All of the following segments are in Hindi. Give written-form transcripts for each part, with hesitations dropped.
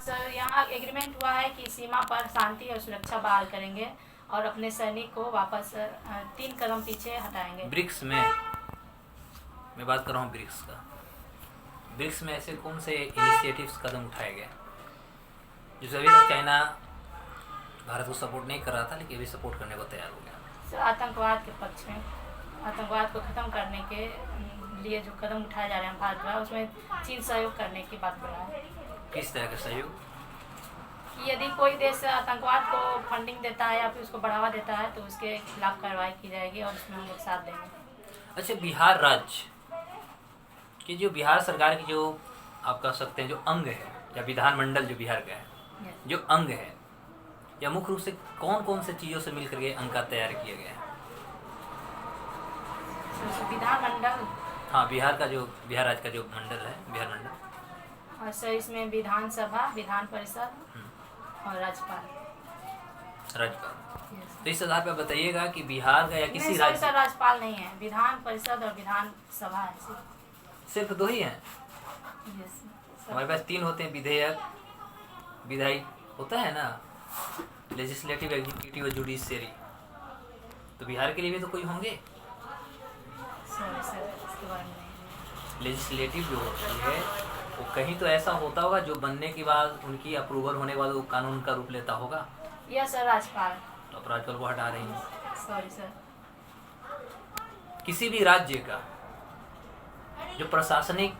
सर, यहाँ एग्रीमेंट हुआ है कि सीमा पर शांति और सुरक्षा बहाल करेंगे और अपने सैनिक को वापस 3 कदम पीछे हटाएंगे। ब्रिक्स में मैं बात कर रहा हूँ, ब्रिक्स का। ब्रिक्स में ऐसे कौन से इनिशिएटिव्स कदम उठाए गए जो अभी तक चाइना भारत को सपोर्ट नहीं कर रहा था, लेकिन अभी सपोर्ट करने को तैयार हो गया? सर, आतंकवाद के पक्ष में, आतंकवाद को खत्म करने के लिए जो कदम उठाए जा रहे हैं भारत द्वारा, उसमें चीन सहयोग करने की बात कर रहा है। किस तरह का सहयोग? कि यदि कोई देश आतंकवाद को फंडिंग देता है या फिर उसको बढ़ावा देता है तो उसके खिलाफ कार्रवाई की जाएगी और उसमें हम लोग साथ देंगे। अच्छा, बिहार राज्य की जो बिहार सरकार की जो आप कह सकते हैं जो अंग है, या विधानमंडल जो बिहार का है जो अंग है, या मुख्य रूप से कौन कौन से चीज़ों से मिलकर के अंग का तैयार किया गया है? विधानमंडल, हाँ, बिहार का जो बिहार राज्य का जो मंडल है, बिहार मंडल। और सर इसमें विधानसभा, विधान परिषद और राज्यपाल। तो इस आधार पर बताइएगा कि बिहार का या किसी राज्य सर राज्यपाल नहीं है, विधान परिषद और विधानसभा है। सिर्फ 2 ही हैं? हमारे पास 3 होते हैं, विधेयक, विधायी होता है ना, लेजिस्लेटिव, एग्जीक्यूटिव और जुडिशियरी। तो बिहार के लिए भी तो कोई होंगे। लेजिस्लेटिव जो होती है वो कहीं तो ऐसा होता होगा जो बनने के बाद उनकी अप्रूवल होने के बाद वो कानून का रूप लेता होगा। यस सर, राज्यपाल। तो अब राज्यपाल को हटा रही हैं। Sorry sir. किसी भी राज्य का जो प्रशासनिक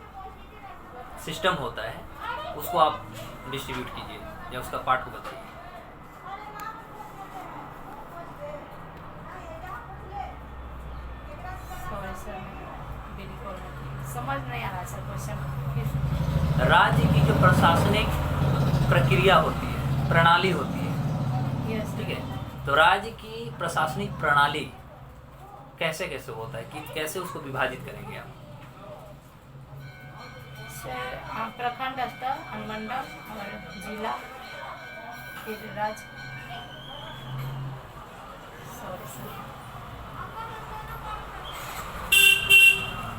सिस्टम होता है उसको आप डिस्ट्रीब्यूट कीजिए या उसका पार्ट को बताइए। सॉरी सर, बिल्कुल समझ नहीं आ रहा सर क्वेश्चन। राज्य की जो प्रशासनिक प्रक्रिया होती है, प्रणाली होती है, ठीक है, तो राज्य की प्रशासनिक प्रणाली कैसे कैसे होता है कि कैसे उसको विभाजित करेंगे आप? प्रखंड स्तर, अनुमंडल और जिला, फिर राज्य। Sorry sir.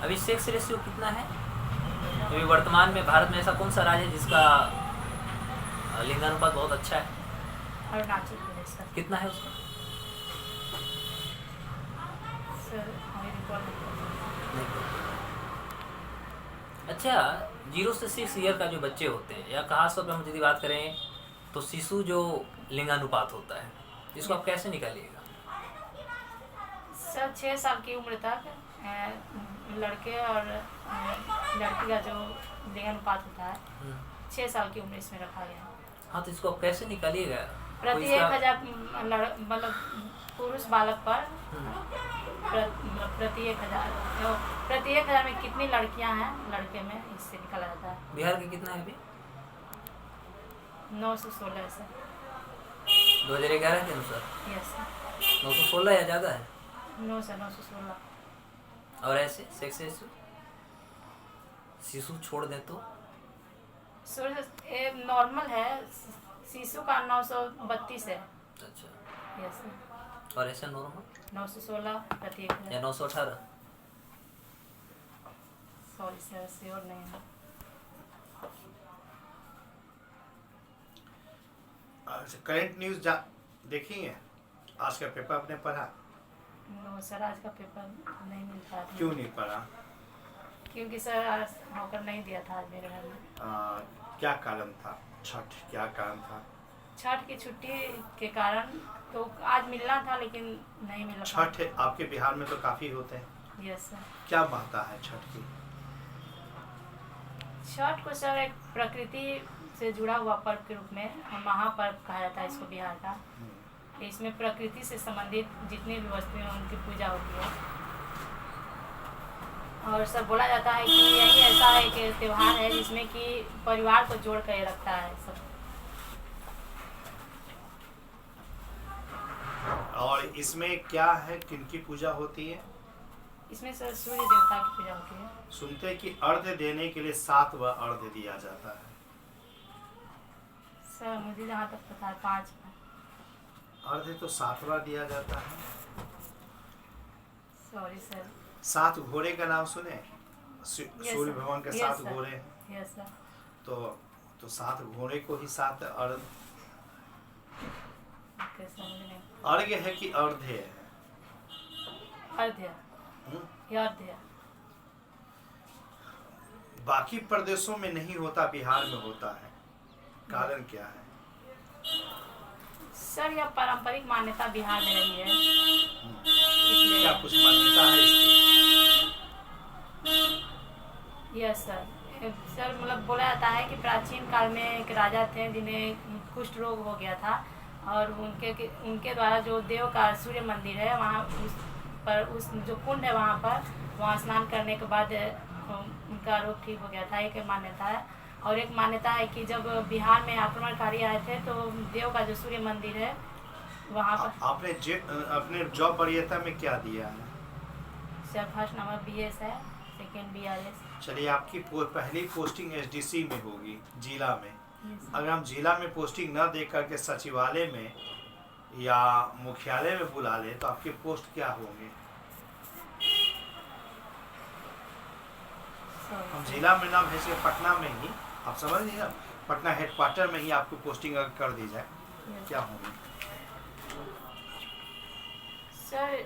अभी सेक्स रेशियो कितना है अभी वर्तमान में भारत में? ऐसा कौन सा राज्य है जिसका लिंगानुपात बहुत अच्छा है? अरुणाचल प्रदेश। कितना है उसका? सर अच्छा, 0 से 6 ईयर का जो बच्चे होते हैं, या खास तौर पर हम यदि बात करें तो शिशु जो लिंगानुपात होता है, इसको आप कैसे निकालिएगा? सर 6 साल की उम्र तक लड़के और लड़की का जो लिंगानुपात होता है 6 साल की उम्र इसमें रखा गया है। हाँ, तो इसको आप कैसे निकालिएगा? प्रति 1000 मतलब पुरुष बालक पर प्रति 1000 में कितनी लड़कियां हैं लड़के में, इससे निकाला जाता है। बिहार के कितना है अभी? 916 सर। 2011 के अनुसार? Yes sir. 916 या ज़्यादा है? 916। और ऐसे सेक्स रेशियो शिशु छोड़ दें तो? नॉर्मल है, शिशु का 932 है। अच्छा। Yes sir. और ऐसे नॉर्मल 916 प्रति 1000 या 918? सॉरी सर, श्योर नहीं है। करंट न्यूज देखी है? आज का पेपर आपने पढ़ा? नो सर, आज का पेपर नहीं मिल पाया। क्यों नहीं पढ़ा? क्योंकि सर आज होकर नहीं दिया था आज मेरे घर में। क्या कारण था? छठ क्या कारण था? छठ की छुट्टी के कारण तो आज मिलना था लेकिन नहीं मिला। छठ आपके बिहार में तो काफी होते हैं। Yes sir. क्या महत्ता है छठ की? छठ को सर एक प्रकृति से जुड़ा हुआ पर्व के रूप में महापर्व कहा जाता है इसको बिहार का। इसमें प्रकृति से संबंधित जितनी भी वस्तुएं हैं उनकी पूजा होती है। और सर बोला जाता है कि यही ऐसा है कि त्योहार है जिसमें कि परिवार को जोड़ कर रखता है सब। और इसमें क्या है, किनकी पूजा होती है? इसमें सर सूर्य देवता की पूजा होती है। सुनते हैं कि अर्घ्य देने के लिए 7वां अर्घ्य दिया जाता है। सर मुझे जहाँ तक पता है 5 अर्घ्य तो 7वां दिया जाता है। Sorry sir. 7 घोड़े का नाम सुने? सूर्य भगवान के 7 घोड़े हैं। Yes sir. तो तो 7 घोड़े को ही 7 अर्घ, कैसे समझ नहीं। अर्घ्य है कि अर्ध्य है? अर्ध्य, ये अर्ध्य। बाकी प्रदेशों में नहीं होता, बिहार में होता है, कारण क्या है? सर यह पारंपरिक मान्यता बिहार में रही है, इसलिए। क्या कुछ मान्यता है इसकी? Yes sir. सर मतलब बोला जाता है कि प्राचीन काल में एक राजा थे जिन्हें कुष्ठ रोग हो गया था, और उनके द्वारा जो देव का सूर्य मंदिर है वहाँ उस जो कुंड है वहाँ स्नान करने के बाद उनका रोग ठीक हो गया था, एक मान्यता है। और एक मान्यता है कि जब बिहार में आक्रमणकारी आए थे तो देव का जो सूर्य मंदिर है वहाँ पर। आपने अपने जॉब वरीयता में क्या दिया है? सर फर्स्ट नंबर BS है, सेकेंड BRS। चलिए, आपकी पहली पोस्टिंग SDC में होगी, जिला में। अगर हम जिला में पोस्टिंग न दे करके सचिवालय में या मुख्यालय में बुला ले तो आपके पोस्ट क्या होंगे? हम जिला में ना भेज के पटना में ही, आप समझ लीजिए ना, पटना हेडक्वार्टर में ही आपको पोस्टिंग अगर कर दी जाए क्या होगी? सर